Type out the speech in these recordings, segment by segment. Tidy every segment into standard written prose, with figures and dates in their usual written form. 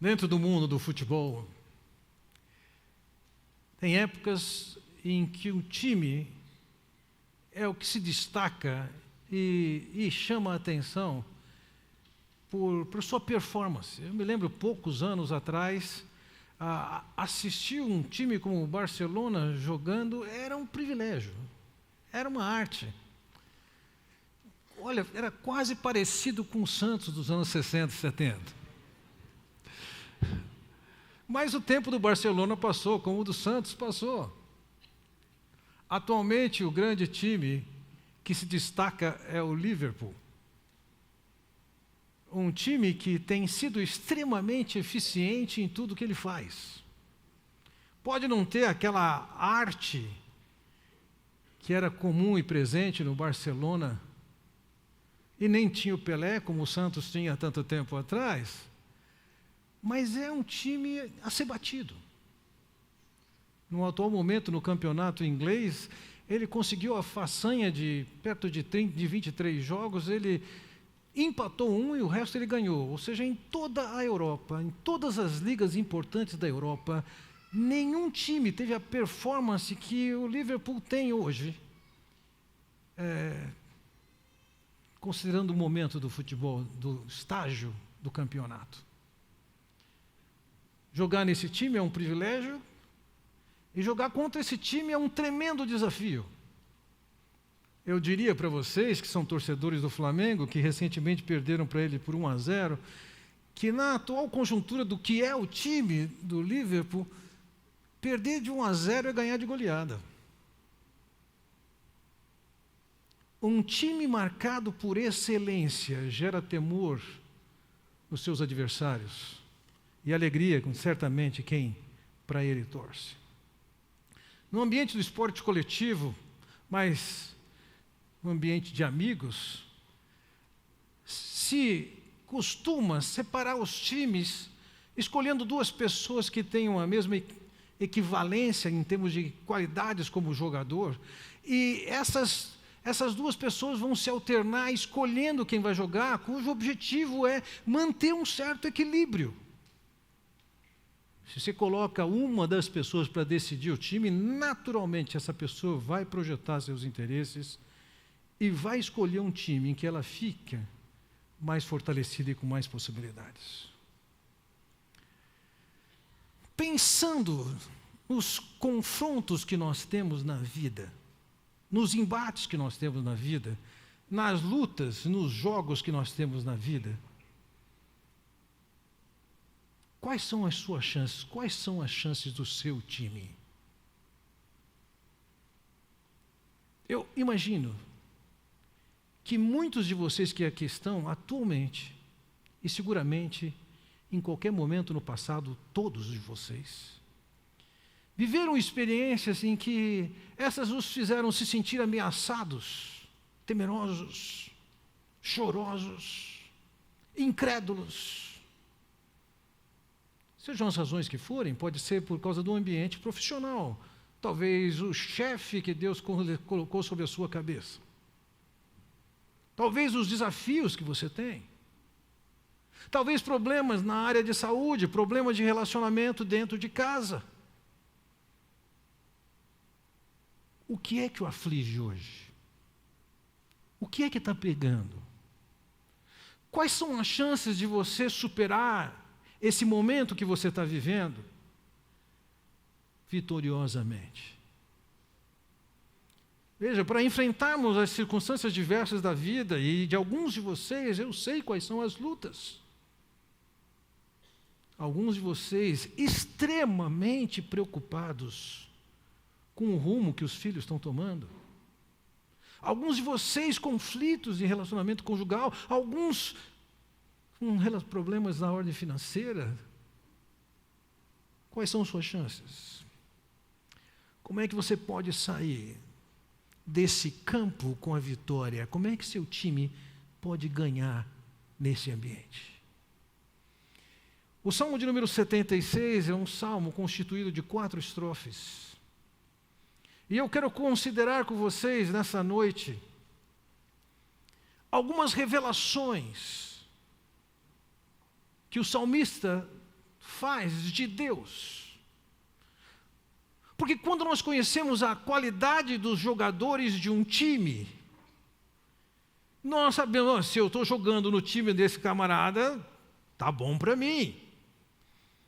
Dentro do mundo do futebol, tem épocas em que o time é o que se destaca e chama a atenção por sua performance. Eu me lembro, poucos anos atrás, assistir um time como o Barcelona jogando era um privilégio, era uma arte. Olha, era quase parecido com o Santos dos anos 60 e 70. Mas o tempo do Barcelona passou, como o do Santos passou. Atualmente, o grande time que se destaca é o Liverpool. Um time que tem sido extremamente eficiente em tudo que ele faz. Pode não ter aquela arte que era comum e presente no Barcelona, e nem tinha o Pelé, como o Santos tinha há tanto tempo atrás, mas é um time a ser batido. No atual momento, no campeonato inglês, ele conseguiu a façanha de perto de 23 jogos, ele empatou um e o resto ele ganhou. Ou seja, em toda a Europa, em todas as ligas importantes da Europa, nenhum time teve a performance que o Liverpool tem hoje, considerando o momento do futebol, do estágio do campeonato. Jogar nesse time é um privilégio, e jogar contra esse time é um tremendo desafio. Eu diria para vocês, que são torcedores do Flamengo, que recentemente perderam para ele por 1-0, que na atual conjuntura do que é o time do Liverpool, perder de 1-0 é ganhar de goleada. Um time marcado por excelência gera temor nos seus adversários e alegria, com certamente quem para ele torce. No ambiente do esporte coletivo, mas no ambiente de amigos, se costuma separar os times escolhendo duas pessoas que tenham a mesma equivalência em termos de qualidades como jogador, e essas duas pessoas vão se alternar escolhendo quem vai jogar, cujo objetivo é manter um certo equilíbrio. Se você coloca uma das pessoas para decidir o time, naturalmente essa pessoa vai projetar seus interesses e vai escolher um time em que ela fica mais fortalecida e com mais possibilidades. Pensando nos confrontos que nós temos na vida, nos embates que nós temos na vida, nas lutas, nos jogos que nós temos na vida, quais são as suas chances? Quais são as chances do seu time? Eu imagino que muitos de vocês que aqui estão atualmente, e seguramente em qualquer momento no passado, todos de vocês, viveram experiências em que essas os fizeram se sentir ameaçados, temerosos, chorosos, incrédulos. Sejam as razões que forem, pode ser por causa do ambiente profissional, talvez o chefe que Deus colocou sobre a sua cabeça, talvez os desafios que você tem, talvez problemas na área de saúde, problemas de relacionamento dentro de casa. O que é que o aflige hoje? O que é que está pegando? Quais são as chances de você superar esse momento que você está vivendo vitoriosamente? Veja, para enfrentarmos as circunstâncias diversas da vida, e de alguns de vocês, eu sei quais são as lutas. Alguns de vocês extremamente preocupados com o rumo que os filhos estão tomando. Alguns de vocês conflitos em relacionamento conjugal, alguns com problemas na ordem financeira. Quais são suas chances? Como é que você pode sair desse campo com a vitória? Como é que seu time pode ganhar nesse ambiente? O Salmo de número 76 é um salmo constituído de 4 estrofes. E eu quero considerar com vocês nessa noite algumas revelações que o salmista faz de Deus. Porque quando nós conhecemos a qualidade dos jogadores de um time, nós sabemos, se eu estou jogando no time desse camarada, tá bom para mim.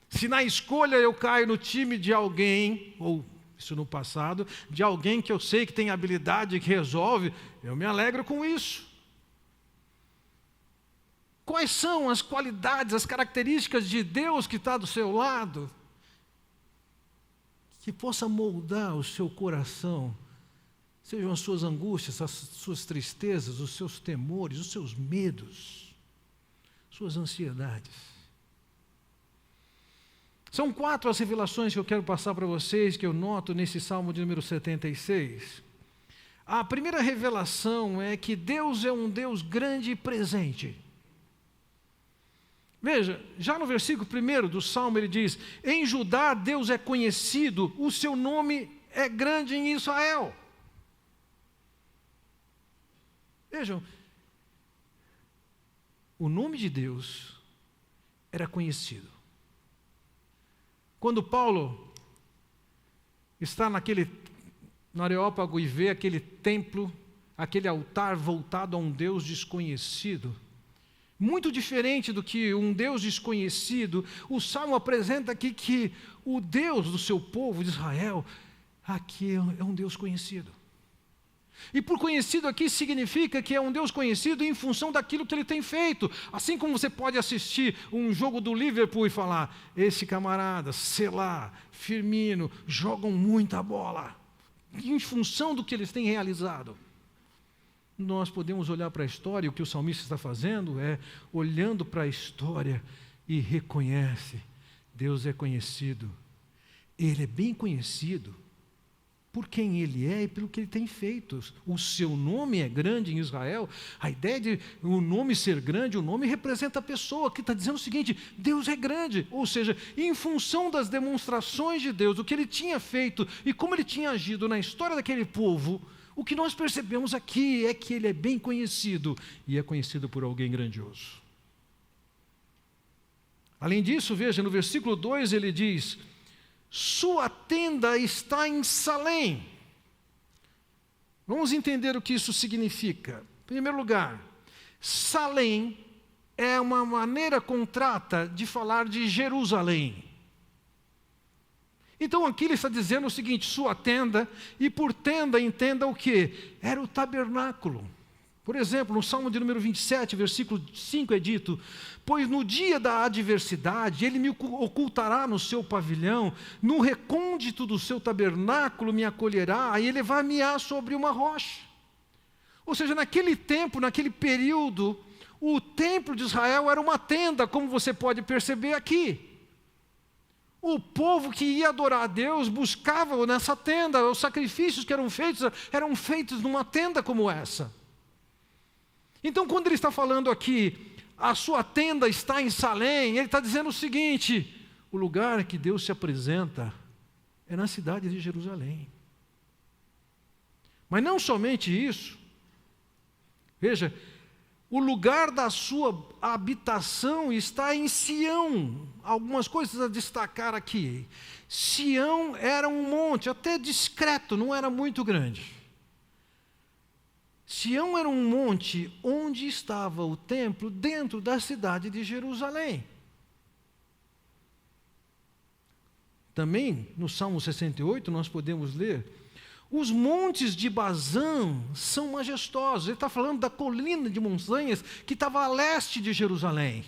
Se na escolha eu caio no time de alguém, ou isso no passado, de alguém que eu sei que tem habilidade, que resolve, eu me alegro com isso. Quais são as qualidades, as características de Deus que está do seu lado? Que possa moldar o seu coração, sejam as suas angústias, as suas tristezas, os seus temores, os seus medos, suas ansiedades. São 4 as revelações que eu quero passar para vocês, que eu noto nesse Salmo de número 76. A primeira revelação é que Deus é um Deus grande e presente. Veja, já no versículo 1 do Salmo ele diz: em Judá Deus é conhecido, o seu nome é grande em Israel. Vejam, o nome de Deus era conhecido. Quando Paulo está no Areópago e vê aquele templo, aquele altar voltado a um Deus desconhecido, muito diferente do que um Deus desconhecido, o Salmo apresenta aqui que o Deus do seu povo de Israel, aqui é um Deus conhecido. E por conhecido aqui significa que é um Deus conhecido em função daquilo que ele tem feito. Assim como você pode assistir um jogo do Liverpool e falar: esse camarada, Selá, Firmino, jogam muita bola. Em função do que eles têm realizado. Nós podemos olhar para a história, e o que o salmista está fazendo é olhando para a história e reconhece: Deus é conhecido. Ele é bem conhecido por quem ele é e pelo que ele tem feito. O seu nome é grande em Israel. A ideia de o nome ser grande, o nome representa a pessoa, que está dizendo o seguinte: Deus é grande. Ou seja, em função das demonstrações de Deus, o que ele tinha feito e como ele tinha agido na história daquele povo, o que nós percebemos aqui é que ele é bem conhecido, e é conhecido por alguém grandioso. Além disso, veja, no versículo 2 ele diz: sua tenda está em Salém. Vamos entender o que isso significa. Em primeiro lugar, Salém é uma maneira contrata de falar de Jerusalém. Então aqui ele está dizendo o seguinte: sua tenda, e por tenda entenda o quê? Era o tabernáculo. Por exemplo, no Salmo de número 27, versículo 5 é dito: pois no dia da adversidade ele me ocultará no seu pavilhão, no recôndito do seu tabernáculo me acolherá, e ele vai me sobre uma rocha. Ou seja, naquele tempo, naquele período, o templo de Israel era uma tenda, como você pode perceber aqui. O povo que ia adorar a Deus buscava nessa tenda, os sacrifícios que eram feitos numa tenda como essa. Então, quando ele está falando aqui, a sua tenda está em Salém, ele está dizendo o seguinte: o lugar que Deus se apresenta é na cidade de Jerusalém. Mas não somente isso. Veja, o lugar da sua habitação está em Sião. Algumas coisas a destacar aqui. Sião era um monte, até discreto, não era muito grande. Sião era um monte onde estava o templo dentro da cidade de Jerusalém. Também, no Salmo 68, nós podemos ler: os montes de Bazã são majestosos. Ele está falando da colina de montanhas que estava a leste de Jerusalém.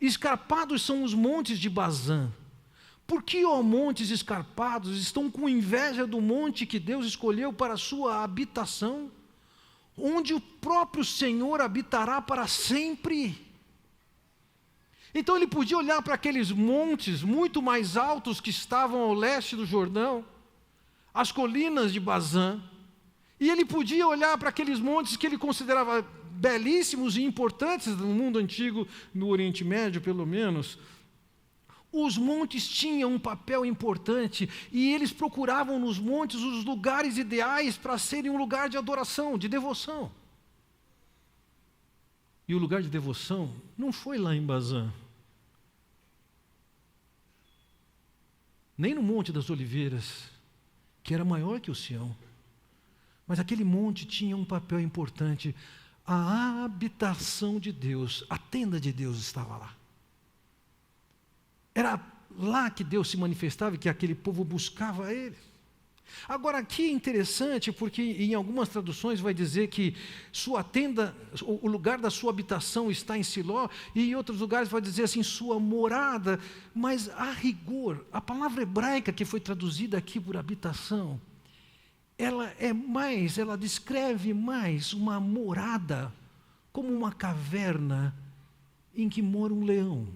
Escarpados são os montes de Bazã. Por que, ó montes escarpados, estão com inveja do monte que Deus escolheu para a sua habitação, onde o próprio Senhor habitará para sempre? Então ele podia olhar para aqueles montes muito mais altos que estavam ao leste do Jordão, as colinas de Bazã, e ele podia olhar para aqueles montes que ele considerava belíssimos e importantes no mundo antigo, no Oriente Médio pelo menos. Os montes tinham um papel importante, e eles procuravam nos montes os lugares ideais para serem um lugar de adoração, de devoção. E o lugar de devoção não foi lá em Bazã. nem no Monte das Oliveiras, que era maior que o Sião. Mas aquele monte tinha um papel importante. A habitação de Deus, a tenda de Deus estava lá. Era lá que Deus se manifestava e que aquele povo buscava Ele. Agora aqui é interessante porque em algumas traduções vai dizer que sua tenda, o lugar da sua habitação está em Siló, e em outros lugares vai dizer assim, sua morada, mas a rigor, a palavra hebraica que foi traduzida aqui por habitação, ela descreve mais uma morada, como uma caverna em que mora um leão.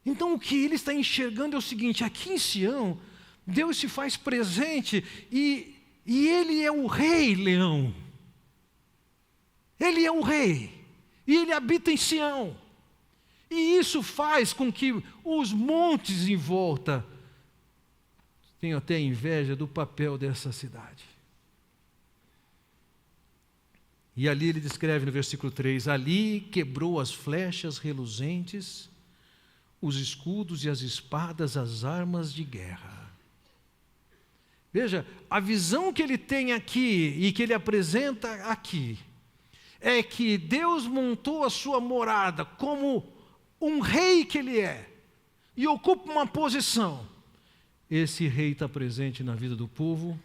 Então o que ele está enxergando é o seguinte, aqui em Sião, Deus se faz presente e Ele é o rei leão. Ele é o rei e Ele habita em Sião. E isso faz com que os montes em volta tenham até inveja do papel dessa cidade. E ali ele descreve no versículo 3, ali quebrou as flechas reluzentes, os escudos e as espadas, as armas de guerra. Veja, a visão que ele tem aqui e que ele apresenta aqui é que Deus montou a sua morada como um rei que ele é e ocupa uma posição. Esse rei está presente na vida do povo,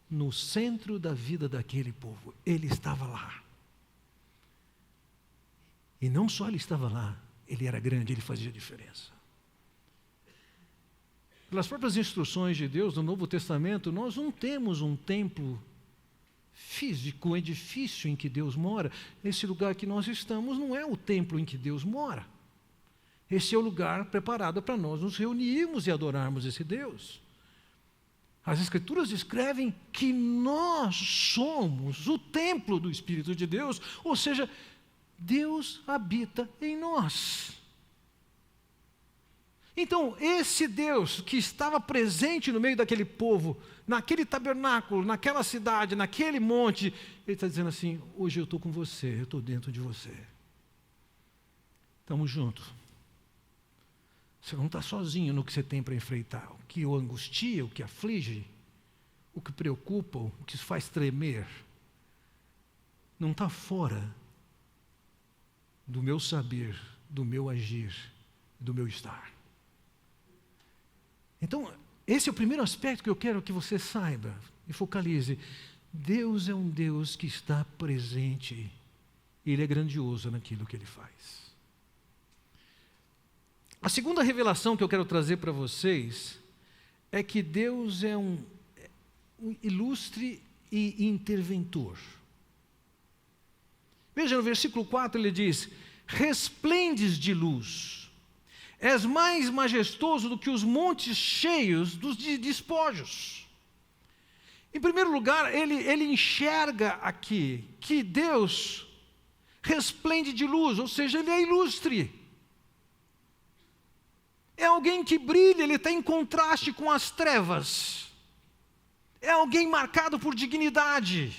no centro da vida daquele povo. Ele estava lá. E não só ele estava lá, ele era grande, ele fazia diferença. Pelas próprias instruções de Deus no Novo Testamento, nós não temos um templo físico, um edifício em que Deus mora. Esse lugar que nós estamos não é o templo em que Deus mora. Esse é o lugar preparado para nós nos reunirmos e adorarmos esse Deus. As Escrituras descrevem que nós somos o templo do Espírito de Deus, ou seja, Deus habita em nós. Então, esse Deus que estava presente no meio daquele povo, naquele tabernáculo, naquela cidade, naquele monte, Ele está dizendo assim, hoje eu estou com você, eu estou dentro de você. Estamos juntos. Você não está sozinho no que você tem para enfrentar. O que o angustia, o que aflige, o que preocupa, o que faz tremer, não está fora do meu saber, do meu agir, do meu estar. Então, esse é o primeiro aspecto que eu quero que você saiba e focalize. Deus é um Deus que está presente. Ele é grandioso naquilo que Ele faz. A segunda revelação que eu quero trazer para vocês é que Deus é um ilustre e interventor. Veja, no versículo 4 ele diz, resplendes de luz. És mais majestoso do que os montes cheios dos despojos. Em primeiro lugar, ele enxerga aqui que Deus resplende de luz, ou seja, Ele é ilustre. É alguém que brilha, Ele está em contraste com as trevas. É alguém marcado por dignidade.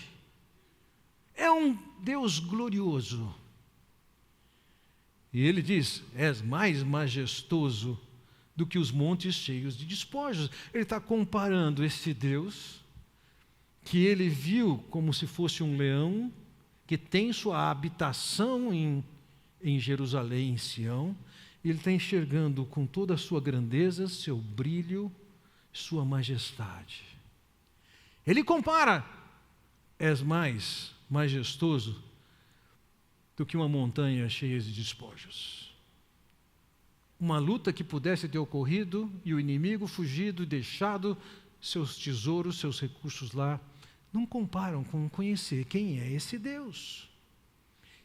É um Deus glorioso. E ele diz, és mais majestoso do que os montes cheios de despojos. Ele está comparando esse Deus, que ele viu como se fosse um leão, que tem sua habitação em Jerusalém, em Sião, e ele está enxergando com toda a sua grandeza, seu brilho, sua majestade. Ele compara, és mais majestoso do que uma montanha cheia de despojos. Uma luta que pudesse ter ocorrido e o inimigo fugido e deixado seus tesouros, seus recursos lá, não comparam com conhecer quem é esse Deus.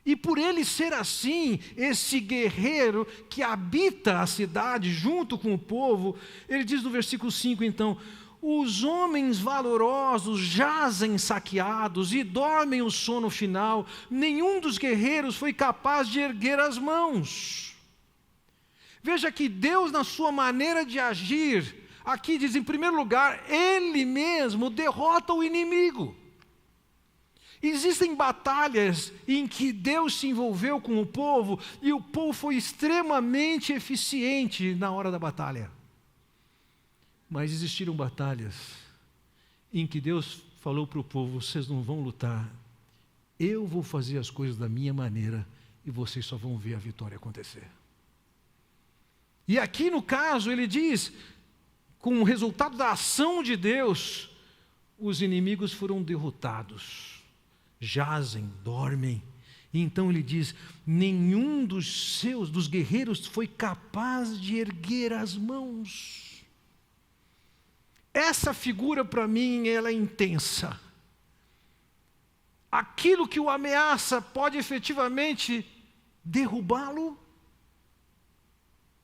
E por ele ser assim, esse guerreiro que habita a cidade junto com o povo, ele diz no versículo 5 então, os homens valorosos jazem saqueados e dormem o sono final, nenhum dos guerreiros foi capaz de erguer as mãos. Veja que Deus, na sua maneira de agir, aqui diz, em primeiro lugar, Ele mesmo derrota o inimigo. Existem batalhas em que Deus se envolveu com o povo e o povo foi extremamente eficiente na hora da batalha. Mas existiram batalhas em que Deus falou para o povo: vocês não vão lutar, eu vou fazer as coisas da minha maneira e vocês só vão ver a vitória acontecer. E aqui no caso ele diz, com o resultado da ação de Deus, os inimigos foram derrotados, jazem, dormem. E então ele diz: nenhum dos guerreiros foi capaz de erguer as mãos. Essa figura para mim, ela é intensa. Aquilo que o ameaça pode efetivamente derrubá-lo.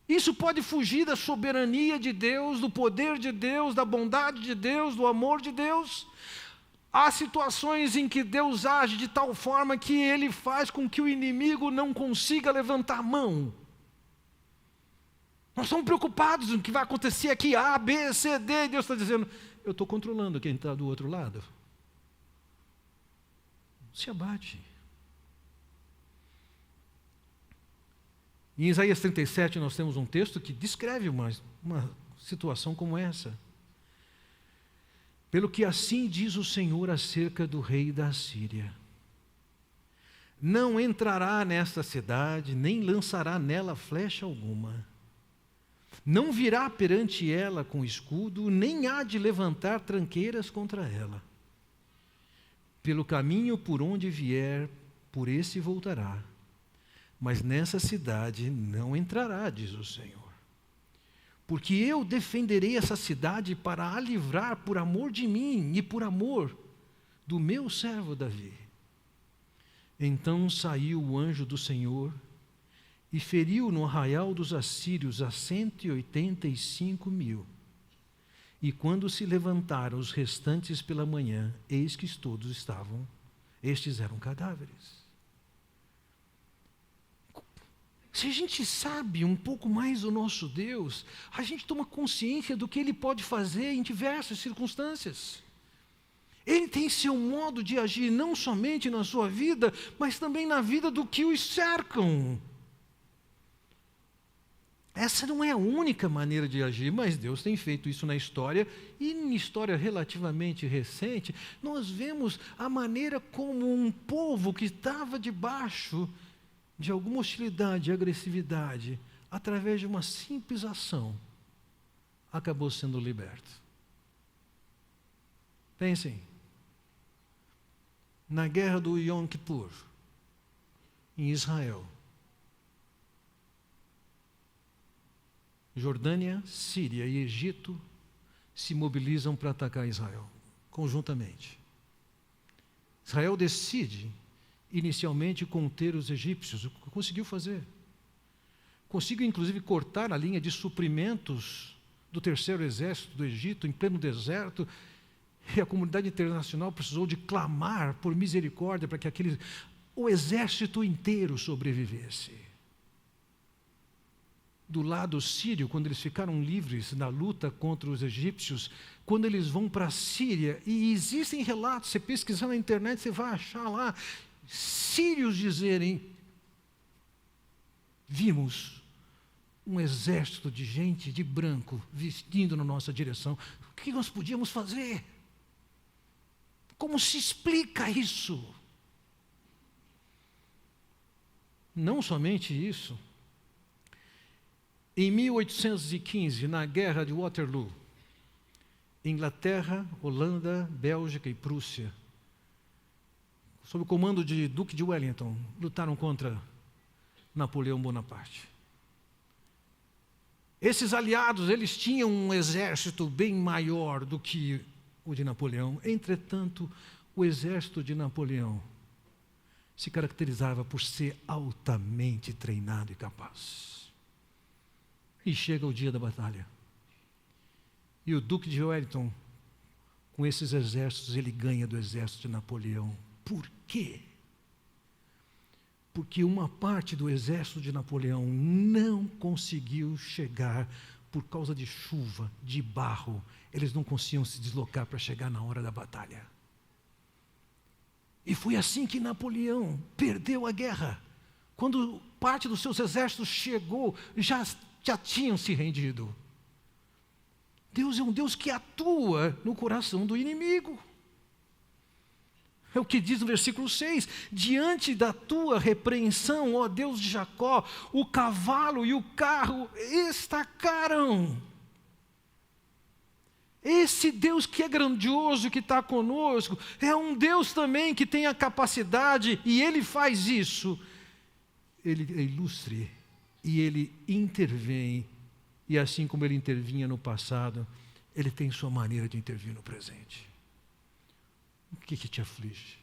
Isso pode fugir da soberania de Deus, do poder de Deus, da bondade de Deus, do amor de Deus. Há situações em que Deus age de tal forma que Ele faz com que o inimigo não consiga levantar a mão. Nós estamos preocupados com o que vai acontecer aqui, A, B, C, D, e Deus está dizendo: eu estou controlando quem está do outro lado. Se abate. Em Isaías 37 nós temos um texto que descreve uma situação como essa. Pelo que assim diz o Senhor acerca do rei da Assíria: não entrará nesta cidade, nem lançará nela flecha alguma. Não virá perante ela com escudo, nem há de levantar tranqueiras contra ela. Pelo caminho por onde vier, por esse voltará. Mas nessa cidade não entrará, diz o Senhor. Porque eu defenderei essa cidade para a livrar por amor de mim e por amor do meu servo Davi. Então saiu o anjo do Senhor e feriu no arraial dos assírios a 185.000. E quando se levantaram os restantes pela manhã, eis que todos estes eram cadáveres. Se a gente sabe um pouco mais do nosso Deus, a gente toma consciência do que Ele pode fazer em diversas circunstâncias. Ele tem seu modo de agir não somente na sua vida, mas também na vida do que os cercam. Essa não é a única maneira de agir, mas Deus tem feito isso na história, e em história relativamente recente, nós vemos a maneira como um povo que estava debaixo de alguma hostilidade e agressividade, através de uma simples ação, acabou sendo liberto. Pensem, na guerra do Yom Kippur, em Israel, Jordânia, Síria e Egito se mobilizam para atacar Israel, conjuntamente. Israel decide inicialmente conter os egípcios, o que conseguiu fazer. Conseguiu inclusive cortar a linha de suprimentos do terceiro exército do Egito em pleno deserto, e a comunidade internacional precisou de clamar por misericórdia para que o exército inteiro sobrevivesse. Do lado sírio, quando eles ficaram livres na luta contra os egípcios, quando eles vão para a Síria, e existem relatos, você pesquisar na internet, você vai achar lá, sírios dizerem: vimos um exército de gente de branco vindo na nossa direção. O que nós podíamos fazer? Como se explica isso? Não somente isso. Em 1815, na Guerra de Waterloo, Inglaterra, Holanda, Bélgica e Prússia, sob o comando de Duque de Wellington, lutaram contra Napoleão Bonaparte. Esses aliados, eles tinham um exército bem maior do que o de Napoleão. Entretanto, o exército de Napoleão se caracterizava por ser altamente treinado e capaz. E chega o dia da batalha. E o Duque de Wellington, com esses exércitos, ele ganha do exército de Napoleão. Por quê? Porque uma parte do exército de Napoleão não conseguiu chegar por causa de chuva, de barro. Eles não conseguiam se deslocar para chegar na hora da batalha. E foi assim que Napoleão perdeu a guerra. Quando parte dos seus exércitos chegou, já tinham se rendido. Deus é um Deus que atua no coração do inimigo. É o que diz no versículo 6, diante da tua repreensão, ó Deus de Jacó, o cavalo e o carro estacaram. Esse Deus que é grandioso, que está conosco, é um Deus também que tem a capacidade, e Ele faz isso. Ele é ilustre, e Ele intervém, e assim como Ele intervinha no passado, Ele tem sua maneira de intervir no presente. O que te aflige?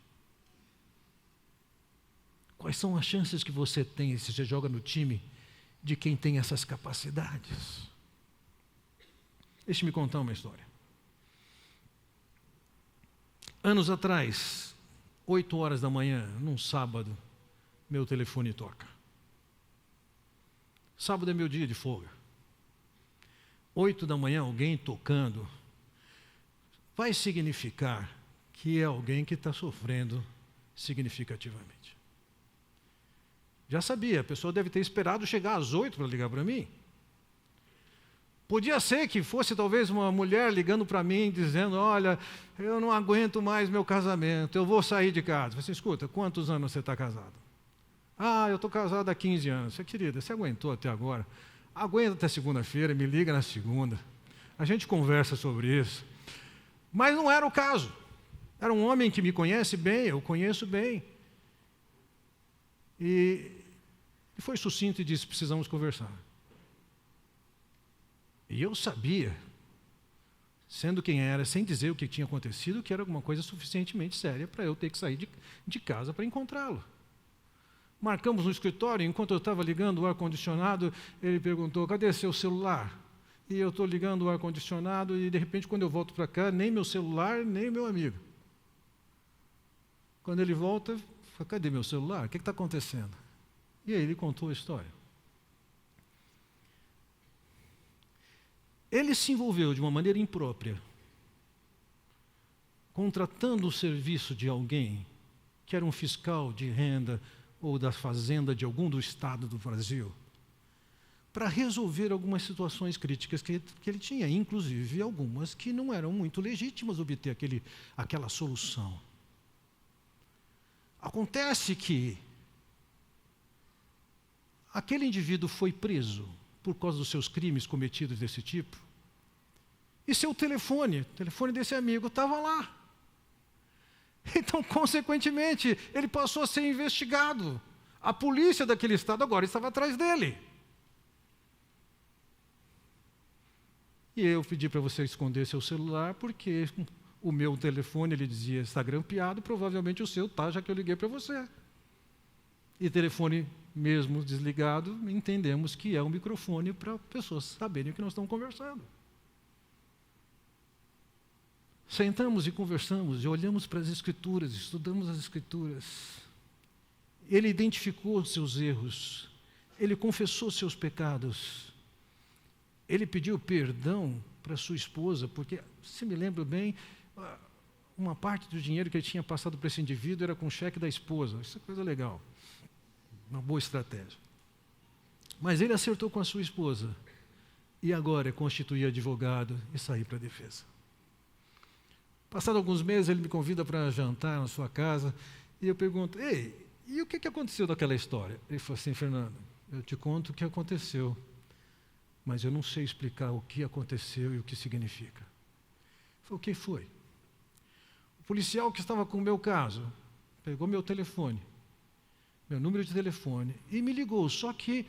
Quais são as chances que você tem, se você joga no time, de quem tem essas capacidades? Deixe-me contar uma história. Anos atrás, 8 horas da manhã, num sábado, meu telefone toca. Sábado é meu dia de folga. 8 da manhã, alguém tocando, vai significar que é alguém que está sofrendo significativamente. Já sabia, a pessoa deve ter esperado chegar às 8 para ligar para mim. Podia ser que fosse talvez uma mulher ligando para mim, dizendo, olha, eu não aguento mais meu casamento, eu vou sair de casa. Você escuta, quantos anos você está casado? Ah, eu estou casado há 15 anos. Você, querida, você aguentou até agora? Aguenta até segunda-feira, me liga na segunda. A gente conversa sobre isso. Mas não era o caso. Era um homem que me conhece bem, eu conheço bem. E foi sucinto e disse, precisamos conversar. E eu sabia, sendo quem era, sem dizer o que tinha acontecido, que era alguma coisa suficientemente séria para eu ter que sair de casa para encontrá-lo. Marcamos no escritório, enquanto eu estava ligando o ar-condicionado, ele perguntou, cadê seu celular? E eu estou ligando o ar-condicionado e, de repente, quando eu volto para cá, nem meu celular, nem meu amigo. Quando ele volta, eu falo, cadê meu celular? O que está acontecendo? E aí ele contou a história. Ele se envolveu de uma maneira imprópria, contratando o serviço de alguém que era um fiscal de renda ou da fazenda de algum do estado do Brasil, para resolver algumas situações críticas que ele tinha, inclusive algumas que não eram muito legítimas obter aquela solução. Acontece que aquele indivíduo foi preso por causa dos seus crimes cometidos desse tipo, e seu telefone, o telefone desse amigo estava lá. Então, consequentemente, ele passou a ser investigado. A polícia daquele estado agora estava atrás dele. E eu pedi para você esconder seu celular, porque o meu telefone, ele dizia, está grampeado, provavelmente o seu está, já que eu liguei para você. E telefone mesmo desligado, entendemos que é um microfone para pessoas saberem o que nós estamos conversando. Sentamos e conversamos, e olhamos para as Escrituras, estudamos as Escrituras. Ele identificou seus erros, ele confessou seus pecados, ele pediu perdão para sua esposa, porque, se me lembro bem, uma parte do dinheiro que ele tinha passado para esse indivíduo era com o cheque da esposa. Isso é coisa legal, uma boa estratégia. Mas ele acertou com a sua esposa, e agora é constituir advogado e sair para a defesa. Passado alguns meses, ele me convida para jantar na sua casa, e eu pergunto, ei, e o que aconteceu naquela história? Ele falou assim, Fernando, eu te conto o que aconteceu, mas eu não sei explicar o que aconteceu e o que significa. Eu falei, o que foi? O policial que estava com o meu caso pegou meu telefone, meu número de telefone, e me ligou, só que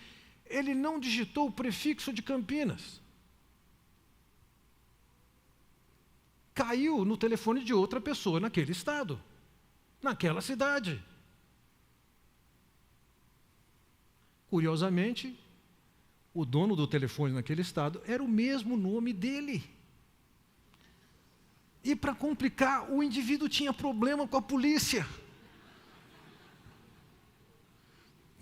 ele não digitou o prefixo de Campinas. Caiu no telefone de outra pessoa naquele estado, naquela cidade. Curiosamente, o dono do telefone naquele estado era o mesmo nome dele. E para complicar, o indivíduo tinha problema com a polícia.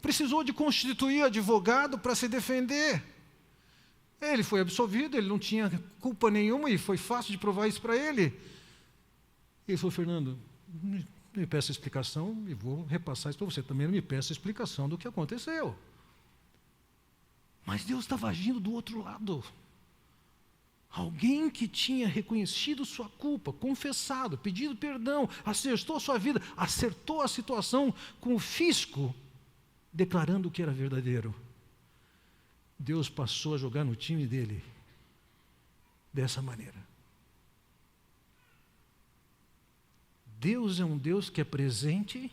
Precisou de constituir advogado para se defender. Ele foi absolvido, ele não tinha culpa nenhuma e foi fácil de provar isso para ele. Ele falou, Fernando, me peça explicação e vou repassar isso para você. Também me peça explicação do que aconteceu. Mas Deus estava agindo do outro lado. Alguém que tinha reconhecido sua culpa, confessado, pedido perdão, acertou sua vida, acertou a situação com o fisco, declarando o que era verdadeiro. Deus passou a jogar no time dele dessa maneira. Deus é um Deus que é presente,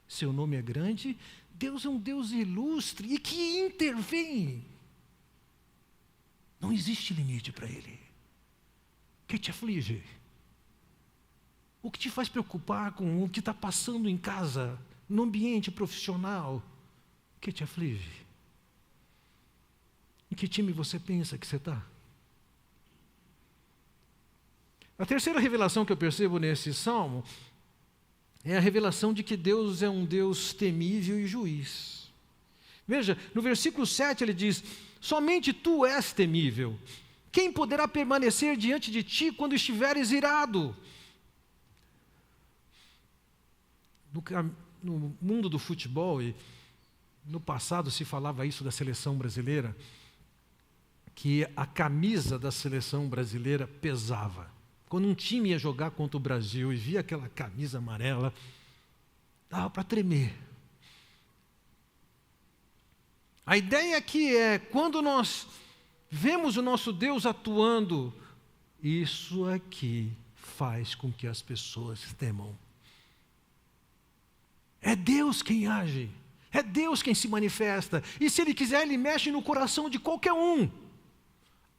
seu nome é grande, Deus é um Deus ilustre e que intervém. Não existe limite para Ele. O que te aflige? O que te faz preocupar com o que está passando em casa, no ambiente profissional? O que te aflige? Em que time você pensa que você está? A terceira revelação que eu percebo nesse salmo é a revelação de que Deus é um Deus temível e juiz. Veja, no versículo 7 ele diz: somente tu és temível. Quem poderá permanecer diante de ti quando estiveres irado? No mundo do futebol, e no passado se falava isso da seleção brasileira, que a camisa da seleção brasileira pesava. Quando um time ia jogar contra o Brasil e via aquela camisa amarela, dava para tremer. A ideia aqui é, quando nós vemos o nosso Deus atuando, isso aqui faz com que as pessoas temam. É Deus quem age, é Deus quem se manifesta, e se Ele quiser, Ele mexe no coração de qualquer um,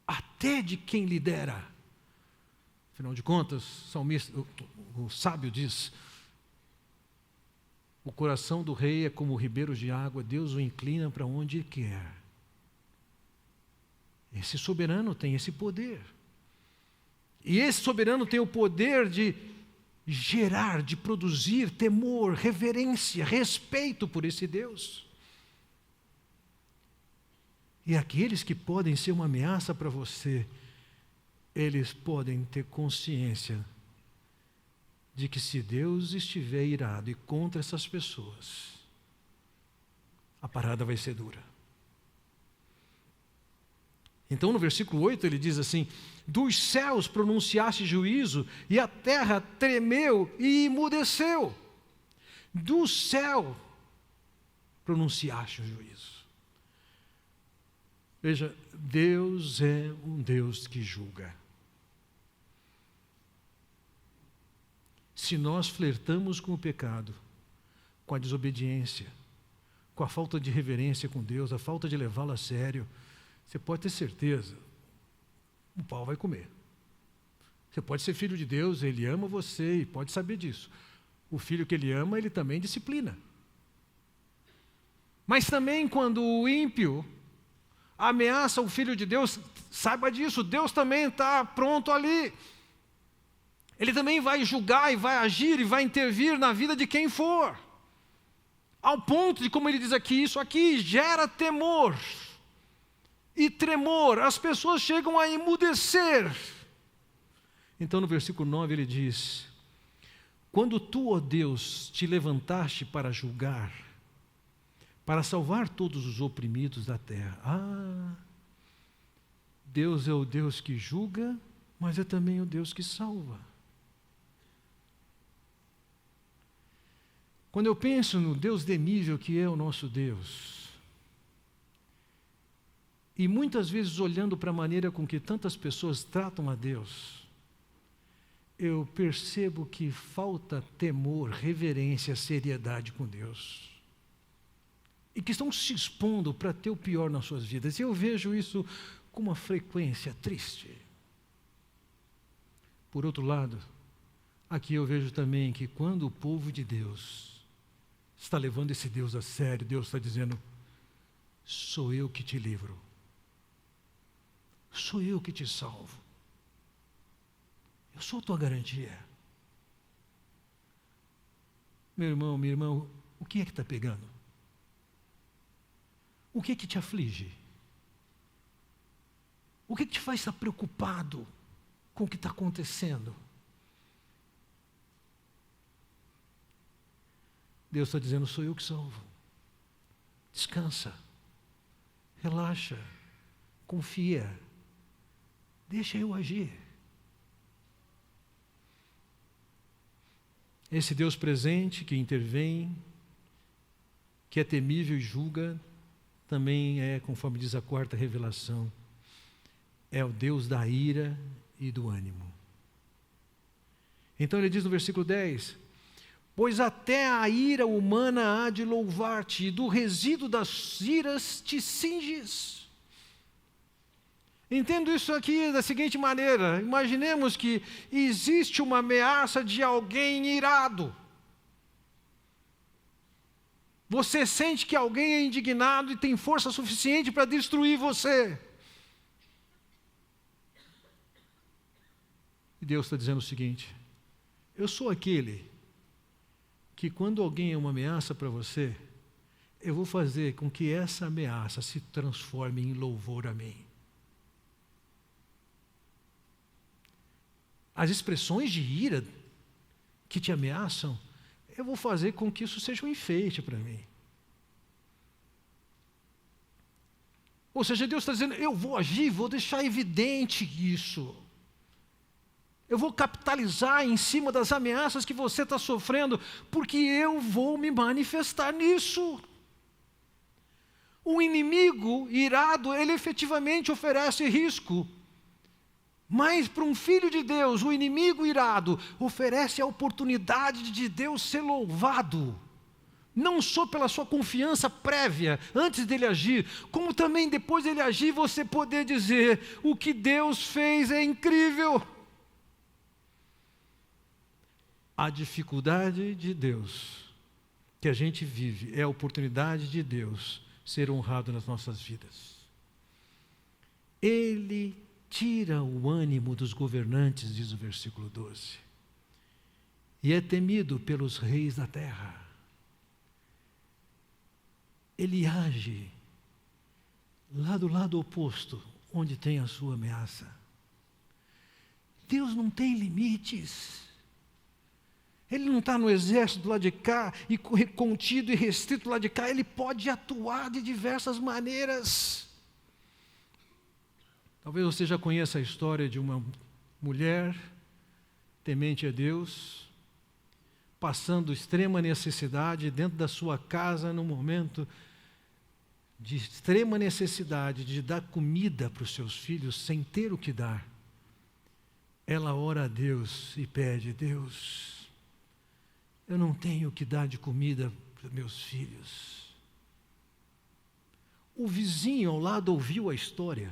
até de quem lidera. Afinal de contas, o sábio diz: o coração do rei é como ribeiros de água, Deus o inclina para onde quer. Esse soberano tem esse poder. E esse soberano tem o poder de gerar, de produzir temor, reverência, respeito por esse Deus. E aqueles que podem ser uma ameaça para você, eles podem ter consciência de que se Deus estiver irado e contra essas pessoas, a parada vai ser dura. Então no versículo 8 ele diz assim: dos céus pronunciaste juízo e a terra tremeu e emudeceu. Do céu pronunciaste o juízo. Veja, Deus é um Deus que julga. Se nós flertamos com o pecado, com a desobediência, com a falta de reverência com Deus, a falta de levá-lo a sério, você pode ter certeza, o pau vai comer. Você pode ser filho de Deus, Ele ama você e pode saber disso. O filho que Ele ama, Ele também disciplina. Mas também quando o ímpio ameaça o filho de Deus, saiba disso, Deus também está pronto ali. Ele também vai julgar e vai agir e vai intervir na vida de quem for. Ao ponto de, como ele diz aqui, isso aqui gera temor e tremor. As pessoas chegam a emudecer. Então no versículo 9 ele diz: quando tu, ó Deus, te levantaste para julgar, para salvar todos os oprimidos da terra. Deus é o Deus que julga, mas é também o Deus que salva. Quando eu penso no Deus temível que é o nosso Deus, e muitas vezes olhando para a maneira com que tantas pessoas tratam a Deus, eu percebo que falta temor, reverência, seriedade com Deus. E que estão se expondo para ter o pior nas suas vidas. E eu vejo isso com uma frequência triste. Por outro lado, aqui eu vejo também que quando o povo de Deus está levando esse Deus a sério, Deus está dizendo: sou eu que te livro, sou eu que te salvo, eu sou a tua garantia. Meu irmão, minha irmã, o que é que está pegando? O que é que te aflige? O que é que te faz estar preocupado com o que está acontecendo? Deus está dizendo: sou eu que salvo. Descansa, relaxa, confia, Deixa eu agir. Esse Deus presente que intervém, que é temível e julga, também é, conforme diz a quarta revelação, é o Deus da ira e do ânimo. Então ele diz no versículo 10: pois até a ira humana há de louvar-te, e do resíduo das iras te cinges. Entendo isso aqui da seguinte maneira: imaginemos que existe uma ameaça de alguém irado. Você sente que alguém é indignado e tem força suficiente para destruir você. E Deus está dizendo o seguinte: eu sou aquele que quando alguém é uma ameaça para você, eu vou fazer com que essa ameaça se transforme em louvor a mim. As expressões de ira que te ameaçam, eu vou fazer com que isso seja um enfeite para mim. Ou seja, Deus está dizendo, eu vou agir, vou deixar evidente isso. Eu vou capitalizar em cima das ameaças que você está sofrendo, porque eu vou me manifestar nisso. O inimigo irado, ele efetivamente oferece risco. Mas para um filho de Deus, o inimigo irado oferece a oportunidade de Deus ser louvado. Não só pela sua confiança prévia, antes dele agir, como também depois dele agir, você poder dizer, o que Deus fez é incrível. A dificuldade de Deus que a gente vive é a oportunidade de Deus ser honrado nas nossas vidas. Ele tira o ânimo dos governantes, diz o versículo 12, e é temido pelos reis da terra. Ele age lá do lado oposto, onde tem a sua ameaça. Deus não tem limites. Ele não está no exército do lado de cá, e contido e restrito do lado de cá. Ele pode atuar de diversas maneiras. Talvez você já conheça a história de uma mulher temente a Deus, passando extrema necessidade dentro da sua casa, num momento de extrema necessidade de dar comida para os seus filhos, sem ter o que dar. Ela ora a Deus e pede, Deus, eu não tenho o que dar de comida para meus filhos. O vizinho ao lado ouviu a história.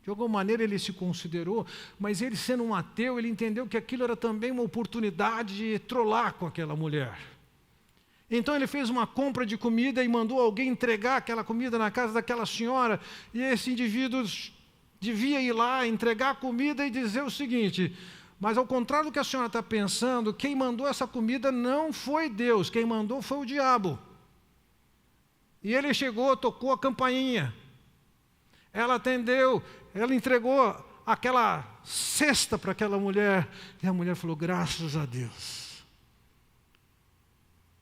De alguma maneira ele se considerou, mas ele sendo um ateu, ele entendeu que aquilo era também uma oportunidade de trollar com aquela mulher. Então ele fez uma compra de comida e mandou alguém entregar aquela comida na casa daquela senhora, e esse indivíduo devia ir lá, entregar a comida e dizer o seguinte, mas ao contrário do que a senhora está pensando, quem mandou essa comida não foi Deus, quem mandou foi o diabo. E ele chegou, tocou a campainha, ela atendeu, ela entregou aquela cesta para aquela mulher, e a mulher falou, graças a Deus.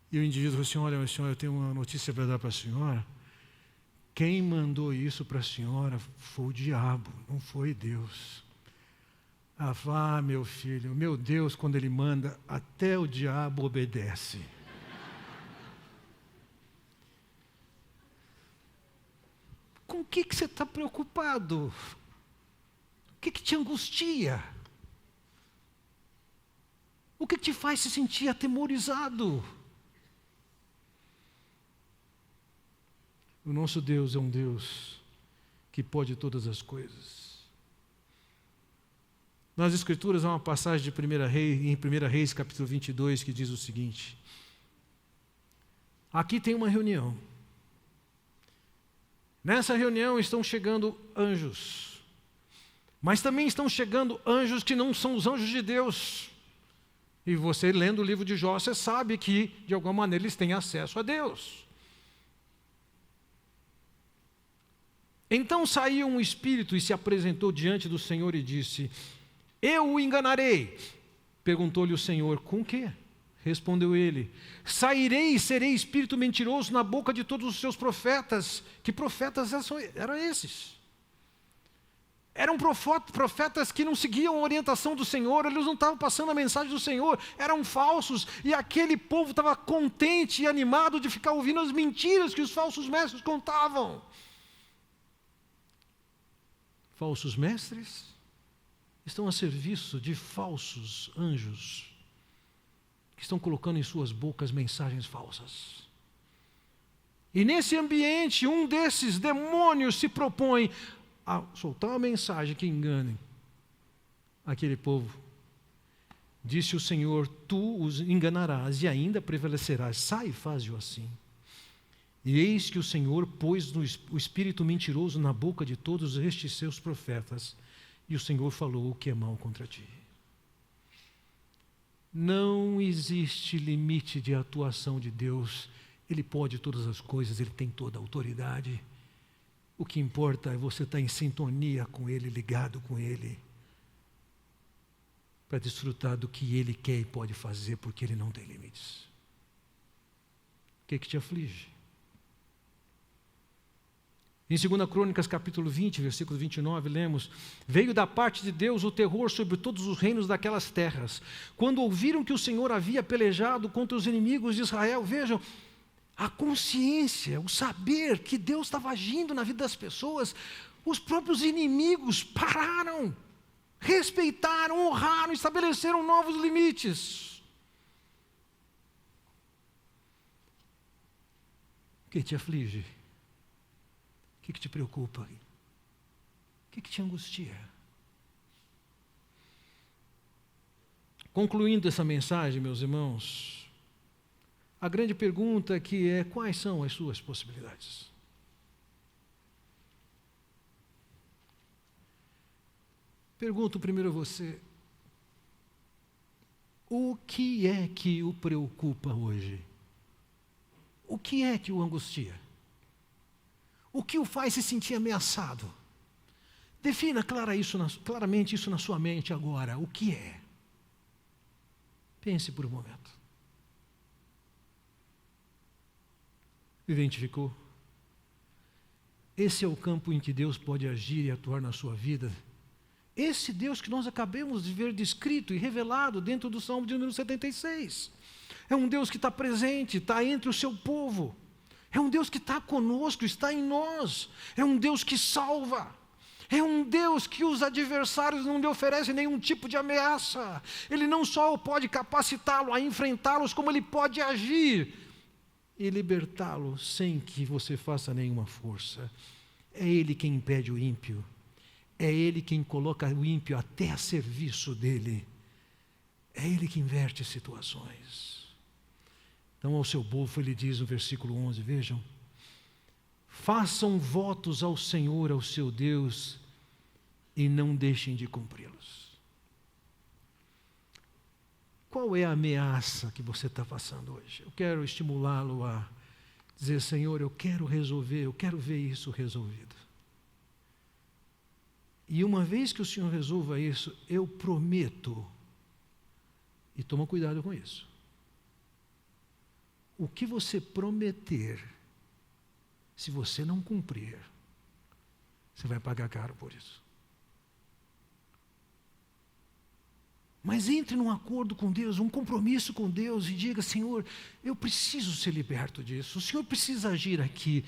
E o indivíduo falou assim, olha, senhora, eu tenho uma notícia para dar para a senhora. Quem mandou isso para a senhora foi o diabo, não foi Deus. Ela falou, meu filho, meu Deus, quando Ele manda, até o diabo obedece. Com o que você está preocupado? O que te angustia? O que te faz se sentir atemorizado? O nosso Deus é um Deus que pode todas as coisas. Nas Escrituras há uma passagem de 1 Reis, em 1 Reis, capítulo 22, que diz o seguinte. Aqui tem uma reunião. Nessa reunião estão chegando anjos. Mas também estão chegando anjos que não são os anjos de Deus. E você, lendo o livro de Jó, você sabe que, de alguma maneira, eles têm acesso a Deus. Então saiu um espírito e se apresentou diante do Senhor e disse, eu o enganarei. Perguntou-lhe o Senhor, com quê? Respondeu ele, sairei e serei espírito mentiroso na boca de todos os seus profetas. Que profetas eram esses? Eram profetas que não seguiam a orientação do Senhor, eles não estavam passando a mensagem do Senhor, eram falsos, e aquele povo estava contente e animado de ficar ouvindo as mentiras que os falsos mestres contavam. Falsos mestres estão a serviço de falsos anjos, que estão colocando em suas bocas mensagens falsas. E nesse ambiente, um desses demônios se propõe a soltar uma mensagem que engane aquele povo. Disse o Senhor: tu os enganarás e ainda prevalecerás. Sai e faz-o assim. E eis que o Senhor pôs o espírito mentiroso na boca de todos estes seus profetas, e o Senhor falou o que é mal contra ti. Não existe limite de atuação de Deus. Ele pode todas as coisas, Ele tem toda a autoridade. O que importa é você estar em sintonia com Ele, ligado com Ele, para desfrutar do que Ele quer e pode fazer, porque Ele não tem limites. O que te aflige? Em 2 Crônicas, capítulo 20, versículo 29, lemos: veio da parte de Deus o terror sobre todos os reinos daquelas terras, quando ouviram que o Senhor havia pelejado contra os inimigos de Israel. Vejam, a consciência, o saber que Deus estava agindo na vida das pessoas, os próprios inimigos pararam, respeitaram, honraram, estabeleceram novos limites. O que te aflige? O que te preocupa? O que te angustia? Concluindo essa mensagem, meus irmãos, a grande pergunta aqui é: quais são as suas possibilidades? Pergunto primeiro a você: o que é que o preocupa hoje? O que é que o angustia? O que o faz se sentir ameaçado? Defina claramente isso na sua mente agora. O que é? Pense por um momento. Identificou? Esse é o campo em que Deus pode agir e atuar na sua vida. Esse Deus que nós acabamos de ver descrito e revelado dentro do Salmo de número 76. É um Deus que está presente, está entre o seu povo. É um Deus que está conosco, está em nós. É um Deus que salva. É um Deus que os adversários não lhe oferecem nenhum tipo de ameaça. Ele não só pode capacitá-lo a enfrentá-los, como Ele pode agir e libertá-lo sem que você faça nenhuma força. É Ele quem impede o ímpio. É Ele quem coloca o ímpio até a serviço dEle. É Ele que inverte situações. Então, ao seu povo, Ele diz no versículo 11, vejam: façam votos ao Senhor, ao seu Deus, e não deixem de cumpri-los. Qual é a ameaça que você está passando hoje? Eu quero estimulá-lo a dizer: Senhor, eu quero resolver, eu quero ver isso resolvido. E uma vez que o Senhor resolva isso, eu prometo, e toma cuidado com isso, o que você prometer, se você não cumprir, você vai pagar caro por isso. Mas entre num acordo com Deus, um compromisso com Deus, e diga: Senhor, eu preciso ser liberto disso, o Senhor precisa agir aqui,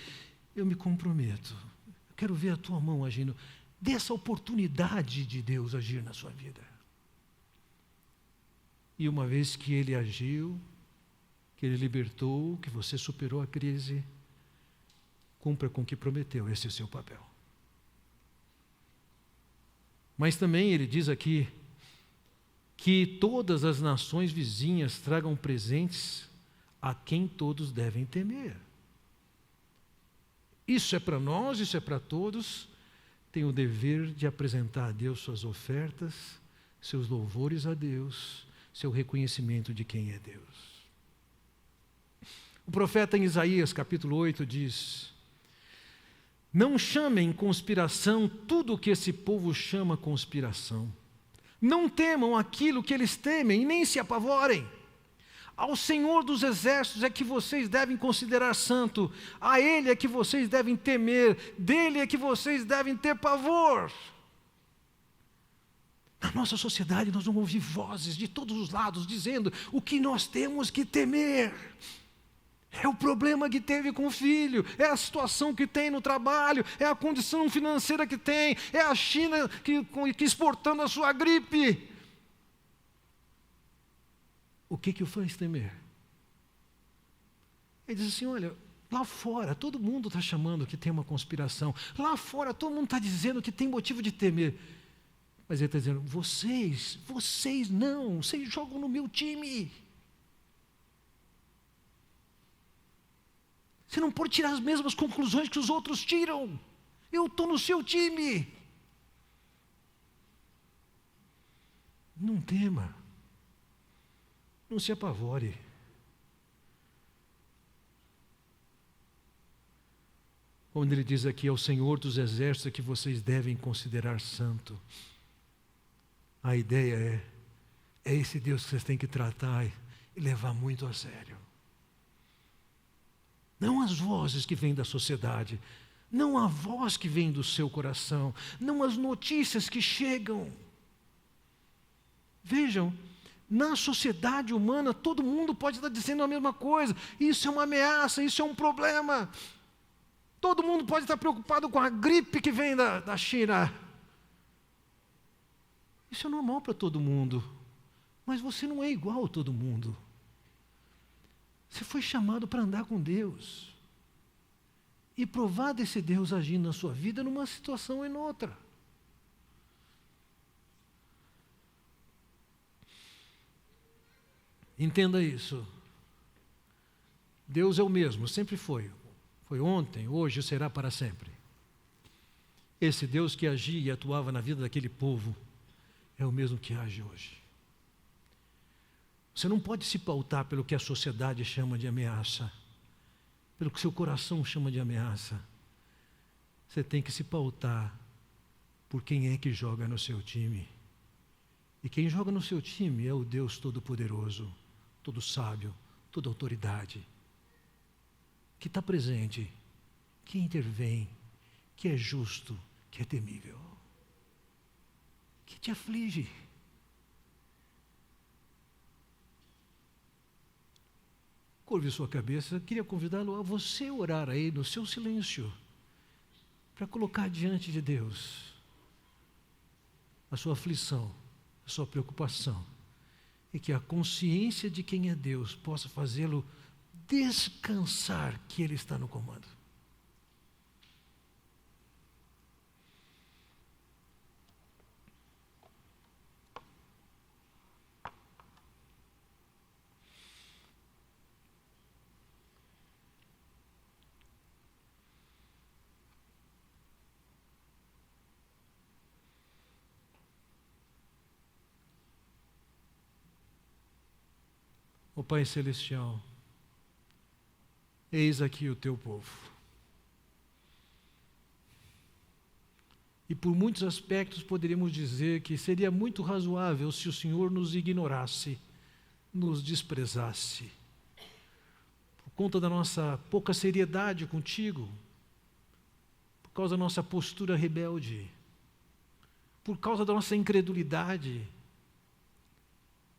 eu me comprometo, eu quero ver a tua mão agindo. Dê essa oportunidade de Deus agir na sua vida. E uma vez que Ele agiu, que Ele libertou, que você superou a crise, cumpra com o que prometeu, esse é o seu papel. Mas também Ele diz aqui que todas as nações vizinhas tragam presentes a quem todos devem temer. Isso é para nós, isso é para todos. Tem o dever de apresentar a Deus suas ofertas, seus louvores a Deus, seu reconhecimento de quem é Deus. O profeta em Isaías, capítulo 8, diz: não chamem conspiração tudo o que esse povo chama conspiração. Não temam aquilo que eles temem e nem se apavorem. Ao Senhor dos Exércitos é que vocês devem considerar santo, a Ele é que vocês devem temer, dele é que vocês devem ter pavor. Na nossa sociedade nós vamos ouvir vozes de todos os lados dizendo o que nós temos que temer. É o problema que teve com o filho, é a situação que tem no trabalho, é a condição financeira que tem, é a China que exportando a sua gripe. O que o faz temer? Ele diz assim, olha, lá fora todo mundo está chamando que tem uma conspiração, lá fora todo mundo está dizendo que tem motivo de temer. Mas ele está dizendo, vocês não, vocês jogam no meu time. Você não pode tirar as mesmas conclusões que os outros tiram. Eu estou no seu time. Não tema. Não se apavore. Quando ele diz aqui, é o Senhor dos Exércitos que vocês devem considerar santo. A ideia é esse Deus que vocês têm que tratar e levar muito a sério. Não as vozes que vêm da sociedade, não a voz que vem do seu coração, não as notícias que chegam. Vejam, na sociedade humana todo mundo pode estar dizendo a mesma coisa. Isso é uma ameaça, isso é um problema. Todo mundo pode estar preocupado com a gripe que vem da China. Isso é normal para todo mundo, mas você não é igual a todo mundo. Você foi chamado para andar com Deus e provar desse Deus agindo na sua vida numa situação ou em outra. Entenda isso. Deus é o mesmo, sempre foi. Foi ontem, hoje e será para sempre. Esse Deus que agia e atuava na vida daquele povo é o mesmo que age hoje. Você não pode se pautar pelo que a sociedade chama de ameaça, pelo que seu coração chama de ameaça. Você tem que se pautar por quem é que joga no seu time. E quem joga no seu time é o Deus Todo-Poderoso, todo sábio, toda autoridade, que está presente, que intervém, que é justo, que é temível, que te aflige. Curve sua cabeça, queria convidá-lo a você orar aí no seu silêncio, para colocar diante de Deus a sua aflição, a sua preocupação, e que a consciência de quem é Deus possa fazê-lo descansar que Ele está no comando. Ó Pai Celestial, eis aqui o teu povo. E por muitos aspectos poderíamos dizer que seria muito razoável se o Senhor nos ignorasse, nos desprezasse. Por conta da nossa pouca seriedade contigo, por causa da nossa postura rebelde, por causa da nossa incredulidade,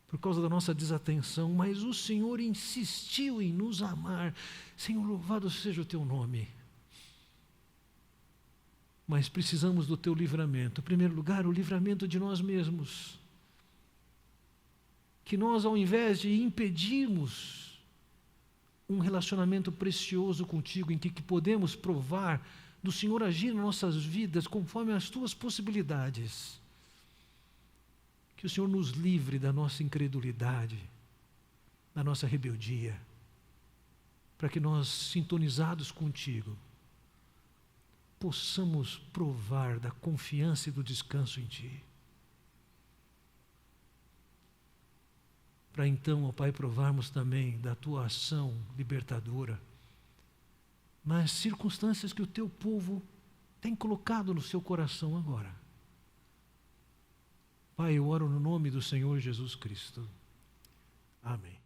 por causa da nossa desatenção, mas o Senhor insistiu em nos amar. Senhor, louvado seja o teu nome. Mas precisamos do teu livramento. Em primeiro lugar, o livramento de nós mesmos. Que nós, ao invés de impedirmos um relacionamento precioso contigo, em que podemos provar do Senhor agir nas nossas vidas conforme as tuas possibilidades, que o Senhor nos livre da nossa incredulidade, da nossa rebeldia, para que nós, sintonizados contigo, possamos provar da confiança e do descanso em Ti. Para então, ó Pai, provarmos também da Tua ação libertadora nas circunstâncias que o Teu povo tem colocado no seu coração agora. Pai, eu oro no nome do Senhor Jesus Cristo. Amém.